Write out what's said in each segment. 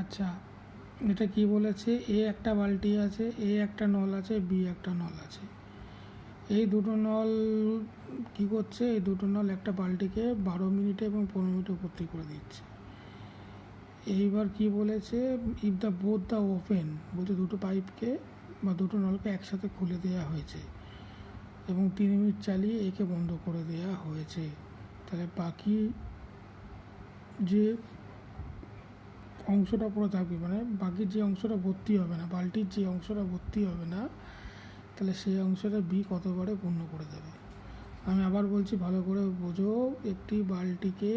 আচ্ছা, এটা কি বলেছে, এ একটা বালতি আছে, এ একটা নল আছে, বি একটা নল আছে। এই দুটো নল কি করছে, এই দুটো নল একটা বালতিকে 12 মিনিটে এবং 15 মিনিটে ভর্তি করে দিচ্ছে। এইবার কি বলেছে, if the both the open, বলতে দুটো পাইপকে বা দুটো নলকে একসাথে খুলে দেওয়া হয়েছে এবং 3 মিনিট চালিয়ে একে বন্ধ করে দেওয়া হয়েছে, তাহলে বাকি যে অংশটা পুরো থাকবে, মানে বাকি যে অংশটা ভর্তি হবে না, বালতির যে অংশটা ভর্তি হবে না, তাহলে সেই অংশটা বি কতবারে পূর্ণ করে দেবে। আমি আবার বলছি, ভালো করে বোঝো। একটি বালতিকে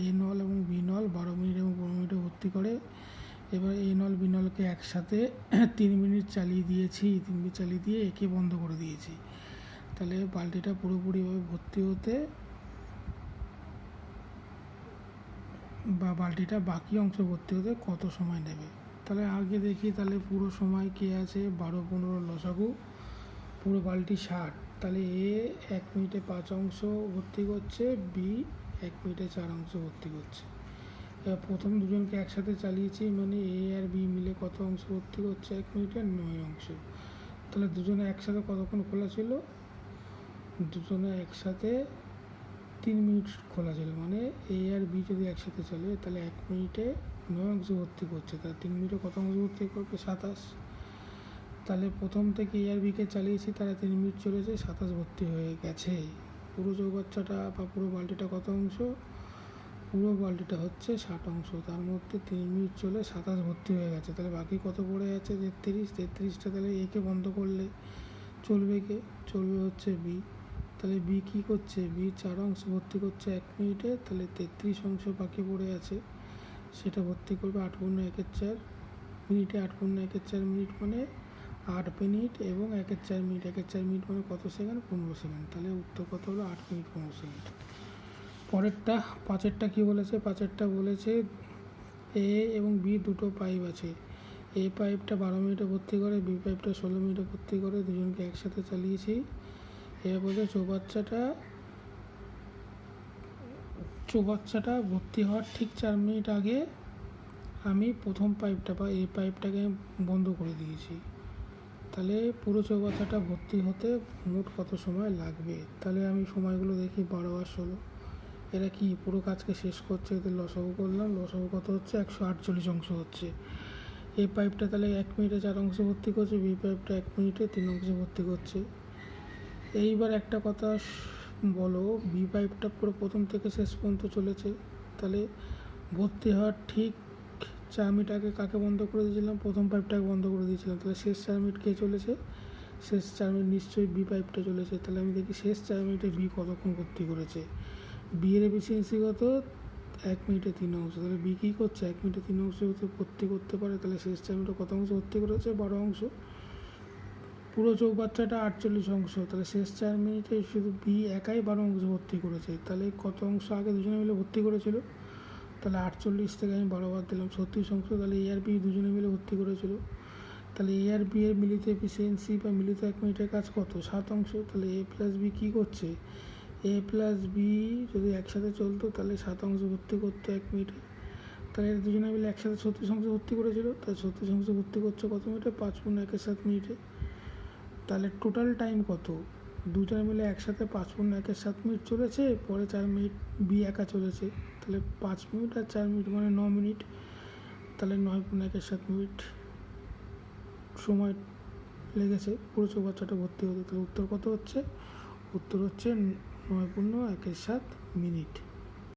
এ নল এবং বি নল 12 মিনিট এবং 15 মিনিটে ভর্তি করে, এবার এ নল বি নলকে একসাথে 3 মিনিট চালিয়ে দিয়েছি, 3 মিনিট চালিয়ে দিয়ে একে বন্ধ করে দিয়েছি, তাহলে বালতিটা পুরোপুরিভাবে ভর্তি হতে বা বালতিটা বাকি অংশ ভর্তি হতে কত সময় নেবে। তাহলে আগে দেখি, তাহলে পুরো সময় কে আছে, 12-15 লসাগু, পুরো বালতি 60, তাহলে এ 1 মিনিটে 5 অংশ ভর্তি করছে, বি 1 মিনিটে 4 অংশ ভর্তি করছে। এবার প্রথম দুজনকে একসাথে চালিয়েছি, মানে এ আর বি মিলে কত অংশ ভর্তি করছে 1 মিনিটে, 9 অংশ। তাহলে দুজনে একসাথে কতক্ষণ খোলা ছিল, দুজনে একসাথে 3 মিনিট খোলা ছিল, মানে এ আর বি যদি একসাথে চলে তাহলে 1 মিনিটে 9 অংশ ভর্তি করছে, তাহলে 3 মিনিটে কত অংশ ভর্তি করবে, 27। তাহলে প্রথম থেকে এ আর বিকে চালিয়েছি, তারা 3 মিনিট চলেছে, 27 ভর্তি হয়ে গেছে। পুরো চৌবাচ্চাটা বা পুরো বালতিটা কত অংশ, পুরো বালতিটা হচ্ছে 60 অংশ, তার মধ্যে 3 মিনিট চলে 27 ভর্তি হয়ে গেছে, তাহলে বাকি কত পড়ে আছে, 33টা। তাহলে একে বন্ধ করলে চলবে কে, চলবে হচ্ছে বি। তাহলে বি কী করছে, বি 4 অংশ ভর্তি করছে 1 মিনিটে, তাহলে 33 অংশ বাকি পড়ে আছে, সেটা ভর্তি করবে 8×1=4 মিনিটে, 8×1=4 মিনিট মানে 8 মিনিট এবং 1/4 মিনিট, 1/4 মিনিট মানে কত সেকেন্ড, 15 সেকেন্ড। তাহলে উত্তর কত হলো, 8 মিনিট 15 সেকেন্ড। পরেরটা 5এরটা কী বলেছে, 5এরটা বলেছে এ এবং বি দুটো পাইপ আছে, এ পাইপটা 12 মিনিটে ভর্তি করে, বি পাইপটা 16 মিনিটে ভর্তি করে, দুজনকে একসাথে চালিয়েছি। এবার বলছে চৌবাচ্চাটা ভর্তি হওয়ার ঠিক 4 মিনিট আগে আমি প্রথম পাইপটা বা এই পাইপটাকে বন্ধ করে দিয়েছি, তাহলে পুরো চৌবাচ্চাটা ভর্তি হতে মোট কত সময় লাগবে। তাহলে আমি সময়গুলো দেখি, 12 আর 16, এরা কি পুরো কাজকে শেষ করছে, এদের লসাগু করলাম, লসাগু কত হচ্ছে, 148 অংশ হচ্ছে। এই পাইপটা তাহলে 1 মিনিটে 4 অংশ ভর্তি করছে, বি পাইপটা 1 মিনিটে 3 অংশ ভর্তি করছে। এইবার একটা কথা বলো, বি পাইপটা পুরো প্রথম থেকে শেষ পর্যন্ত চলেছে, তাহলে ভর্তি হওয়ার ঠিক 4 মিনিট আগে কাকে বন্ধ করে দিয়েছিলাম, প্রথম পাইপটাকে বন্ধ করে দিয়েছিলাম, তাহলে শেষ 4 মিনিট কে চলেছে, শেষ 4 মিনিট নিশ্চয়ই বি পাইপটা চলেছে। তাহলে আমি দেখি শেষ 4 মিনিটে বি কতক্ষণ ভর্তি করেছে, বি এর এফিসিয়েন্সি কত, 1 মিনিটে 3 অংশ, তাহলে বি কী করছে, 1 মিনিটে 3 অংশ ভর্তি করতে পারে, তাহলে শেষ 4 মিনিটে কত অংশ ভর্তি করেছে, 12 অংশ। পুরো চৌবাচ্চাটা 48 অংশ, তাহলে শেষ 4 মিনিটে শুধু বি একাই 12 অংশ ভর্তি করেছে, তাহলে কত অংশ আগে দুজনে মিলে ভর্তি করেছিল, তাহলে 48 থেকে আমি 12 বাদ দিলাম, 36 অংশ। তাহলে এ আর বি দুজনে মিলে ভর্তি করেছিল, তাহলে এ আর বি এর মিলিত এফিসিয়েন্সি বা মিলিত 1 মিনিটের কাজ কত, 7 অংশ। তাহলে এ প্লাস বি কী করছে, এ প্লাস বি যদি একসাথে চলতো তাহলে 7 অংশ ভর্তি করতো 1 মিনিটে, তাহলে এর দুজনে মিলে একসাথে 36 অংশ ভর্তি করেছিল, তাহলে 36 অংশ ভর্তি করছে কত মিনিটে, 5×1=7 মিনিটে। তাহলে টোটাল টাইম কত, দুজনে মিলে একসাথে 5×1=7 মিনিট চলেছে, পরে 4 মিনিট বি একা চলেছে, তাহলে 5 মিনিট আর 4 মিনিট মানে 9 মিনিট, তাহলে 9×1=7 মিনিট সময় লেগেছে পুরো চৌবাচ্চাটা ভর্তি হতে। তাহলে উত্তর কত হচ্ছে, উত্তর হচ্ছে 9×1=7 মিনিট।